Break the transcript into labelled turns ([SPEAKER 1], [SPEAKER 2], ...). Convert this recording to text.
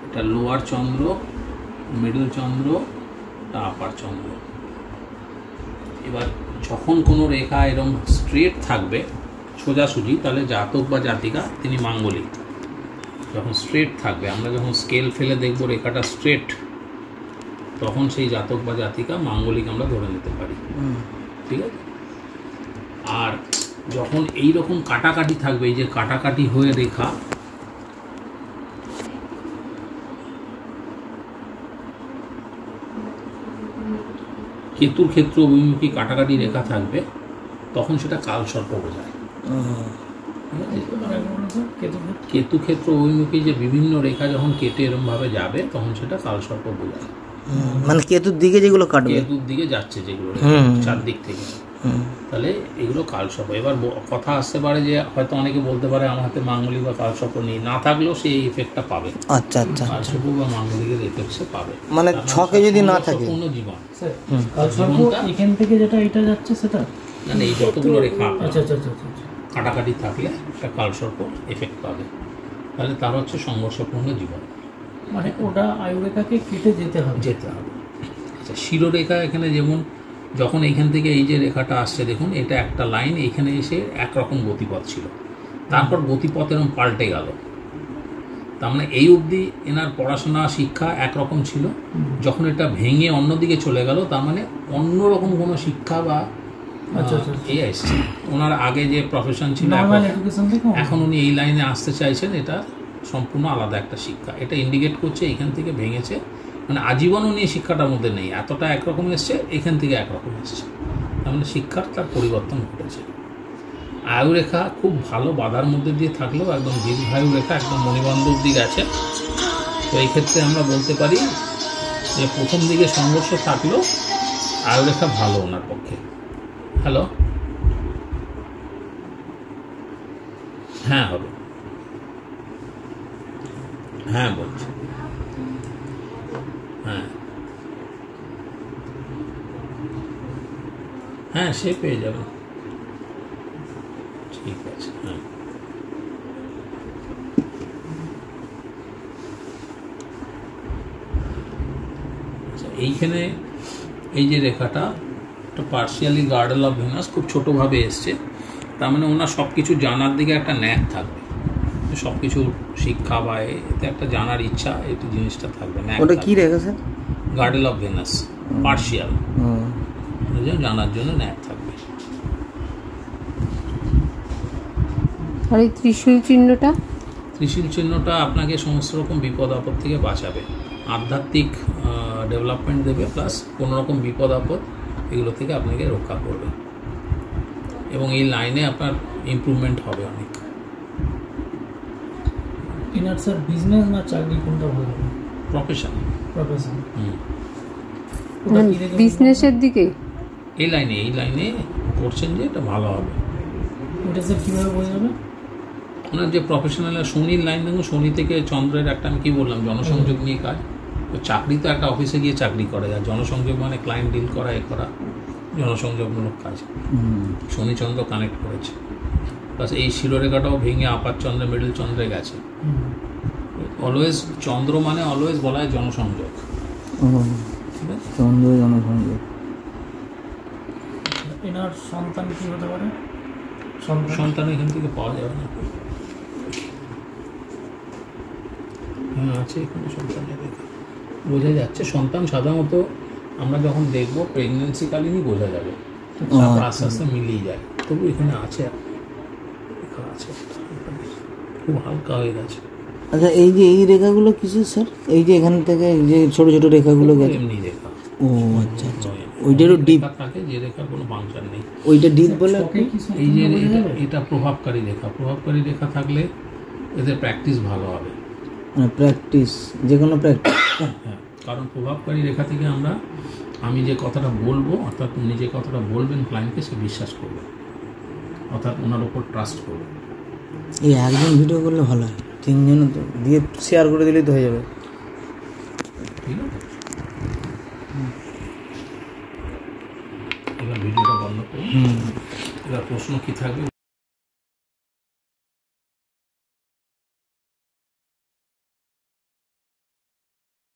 [SPEAKER 1] এটা লোয়ার চন্দ্র, মিডল চন্দ্র, আপার চন্দ্র। এবার যখন কোনো রেখা এরকম স্ট্রেট থাকবে সোজাসুজি, তাহলে জাতক বা জাতিকা তিনি মাঙ্গলিক। যখন স্ট্রেট থাকবে, আমরা যখন স্কেল ফেলে দেখব রেখাটা স্ট্রেট, তখন সেই জাতক বা জাতিকা মাঙ্গলিক আমরা ধরে নিতে পারি। ঠিক আছে। আর যখন এই রকম কাটাকাটি থাকবে, এই যে কাটাকাটি হয়ে রেখা, কেতুর ক্ষেত্র অভিমুখী কাটাকাটি রেখা থাকবে, তখন সেটা কালসর্প বোঝায়। কেতু ক্ষেত্র অভিমুখী যে বিভিন্ন রেখা যখন কেটে এরকম ভাবে যাবে, তখন সেটা কালসর্প বোঝায়।
[SPEAKER 2] মানে কেতুর দিকে যেগুলো কাটবে,
[SPEAKER 1] কেতুর দিকে যাচ্ছে যেগুলো চারদিক থেকে, তাহলে এগুলো কালসর্প। এবার কথা আসতে পারে যে হয়তো অনেকে বলতে পারে আমার হাতে মাঙ্গলিক বা কালসর্প নেই, না থাকলেও সেই এফেক্টটা পাবে।
[SPEAKER 2] আচ্ছা আচ্ছা,
[SPEAKER 1] কালসর্প বা মাঙ্গলিকের এফেক্ট সে পাবে,
[SPEAKER 2] মানে ছকে যদি না থাকে।
[SPEAKER 1] পূর্ণ জীবন
[SPEAKER 3] এখান থেকে যেটা এটা যাচ্ছে সেটা
[SPEAKER 1] না, এই যতগুলো রেখা
[SPEAKER 3] আচ্ছা আচ্ছা আচ্ছা
[SPEAKER 1] কাটাকাটি থাকলে একটা কালসর্প এফেক্ট পাবে, তাহলে তার হচ্ছে সংঘর্ষপূর্ণ জীবন।
[SPEAKER 3] মানে ওটা আয়ুরেখাকে কেটে যেতে হবে।
[SPEAKER 1] আচ্ছা, শিরোরেখা এখানে যেমন যখন এইখান থেকে এই যে রেখাটা আসছে, দেখুন এটা একটা লাইন, এইখানে এসে একরকম গতিপথ ছিল, তারপর গতিপথ এরকম পাল্টে গেল। তার মানে এই অবধি এনার পড়াশোনা শিক্ষা একরকম ছিল, যখন এটা ভেঙে অন্যদিকে চলে গেল, তার মানে অন্যরকম কোনো শিক্ষা বা এই আসছে। ওনার আগে যে প্রফেশন ছিল, এখন উনি এই লাইনে আসতে চাইছেন, এটা সম্পূর্ণ আলাদা একটা শিক্ষা। এটা ইন্ডিকেট করছে এইখান থেকে ভেঙেছে, মানে আজীবন উনি শিক্ষাটার মধ্যে নেই, এতটা একরকম এসছে, এখান থেকে একরকম এসছে, তার মানে শিক্ষার তার পরিবর্তন ঘটেছে। আয়ুরেখা খুব ভালো বাধার মধ্যে দিয়ে থাকলেও একদম দীর্ঘায়ু রেখা, একদম মণিবন্ধ অব্দি গেছে। তো এই ক্ষেত্রে আমরা বলতে পারি যে প্রথম দিকে সংঘর্ষ থাকলেও আয়ুরেখা ভালো ওনার পক্ষে। হ্যালো, হ্যাঁ হবে, হ্যাঁ বলছি, হ্যাঁ হ্যাঁ সে পেয়ে যাবে, ঠিক আছে। হ্যাঁ, আচ্ছা, এইখানে এই যে রেখাটা পার্শিয়ালি গার্ডেল অফ ভেনাস খুব ছোটোভাবে এসছে, তার মানে ওনার সব কিছু জানার দিকে একটা ন্যাক থাকবে, সব কিছু শিক্ষা বা এতে একটা জানার ইচ্ছা, এই জিনিসটা থাকবে।
[SPEAKER 2] ওটা কি রেখা sir?
[SPEAKER 1] Girdle of Venus, partial, জানার জন্য ন্যাক থাকবে।
[SPEAKER 4] আর এই ত্রিশূল চিহ্নটা?
[SPEAKER 1] ত্রিশূল চিহ্নটা আপনাকে সমস্ত রকম বিপদ আপদ থেকে বাঁচাবে, আধ্যাত্মিক ডেভেলপমেন্ট দেবে, প্লাস কোনো রকম বিপদ আপদ এগুলো থেকে আপনাকে রক্ষা করবে, এবং এই লাইনে আপনার ইমপ্রুভমেন্ট হবে অনেক।
[SPEAKER 3] ইনার স্যার বিজনেস না চাকরি কোনটা ভালো হবে?
[SPEAKER 1] প্রফেশন।
[SPEAKER 4] বিজনেসের দিকে
[SPEAKER 1] এই লাইনে করছেন যে এটা ভালো হবে।
[SPEAKER 3] এটা স্যার কীভাবে বোঝা যাবে?
[SPEAKER 1] ওনার যে প্রফেশনাল শনির লাইন, দেখুন শনি থেকে চন্দ্রের একটা, আমি কি বললাম, জনসংযোগ নিয়ে কাজ। তো চাকরি তো একটা অফিসে গিয়ে চাকরি করা যায়, জনসংযোগ মানে ক্লায়েন্ট ডিল করা, এ করা জনসংযোগমূলক কাজ। শনি চন্দ্র কানেক্ট করেছে, প্লাস এই শিরোরেখাটাও ভেঙে আপার চন্দ্রে মিডল চন্দ্রে গেছে। অলওয়েজ চন্দ্র মানে অলওয়েজ বলা হয় জনসংযোগ, ঠিক আছে,
[SPEAKER 2] চন্দ্র জনসংযোগ।
[SPEAKER 3] এনার সন্তান কি হতে পারে?
[SPEAKER 1] সন্তান এখান থেকে পাওয়া যাবে না। হ্যাঁ আছে, এখানে সন্তানের রেখা বোঝা যাচ্ছে। সন্তান সাধারণত আমরা যখন দেখবো প্রেগনেন্সিকালীনই বোঝা যাবে, তারপর আস্তে আস্তে মিলিয়ে যায়। তবু এখানে আছে, খুব হালকা হয়ে গেছে।
[SPEAKER 2] আচ্ছা, এই যে এই রেখাগুলো কিসের স্যার? এই যে এখান থেকে যে ছোট ছোট রেখাগুলো গেছে,
[SPEAKER 1] এমনি রেখা।
[SPEAKER 2] ও আচ্ছা আচ্ছা, ওইটারও ডিপ
[SPEAKER 1] থাকে, যে রেখার কোনো ফাংশন নেই,
[SPEAKER 2] ওইটা ডিপ বলে।
[SPEAKER 1] এই যে এটা প্রভাবকারী রেখা, প্রভাবকারী রেখা থাকলে এদের প্র্যাকটিস ভালো হবে।
[SPEAKER 2] মানে প্র্যাকটিস, যে কোনো প্র্যাকটিস।
[SPEAKER 1] হ্যাঁ, কারণ প্রভাবকারী রেখা থেকে আমি যে কথাটা বলবো, অর্থাৎ উনি যে কথাটা বলবেন ক্লায়েন্টকে, সে বিশ্বাস করবে, অর্থাৎ ওনার ওপর ট্রাস্ট করবে।
[SPEAKER 2] এই একজন ভিডিও করলে ভালো হয়, তিনজন তো দিয়ে শেয়ার করে দিলেই তো হয়ে যাবে।
[SPEAKER 1] ঠিক আছে, এবার ভিডিওটা বন্ধ করুন। এবার প্রশ্ন কি থাকবে?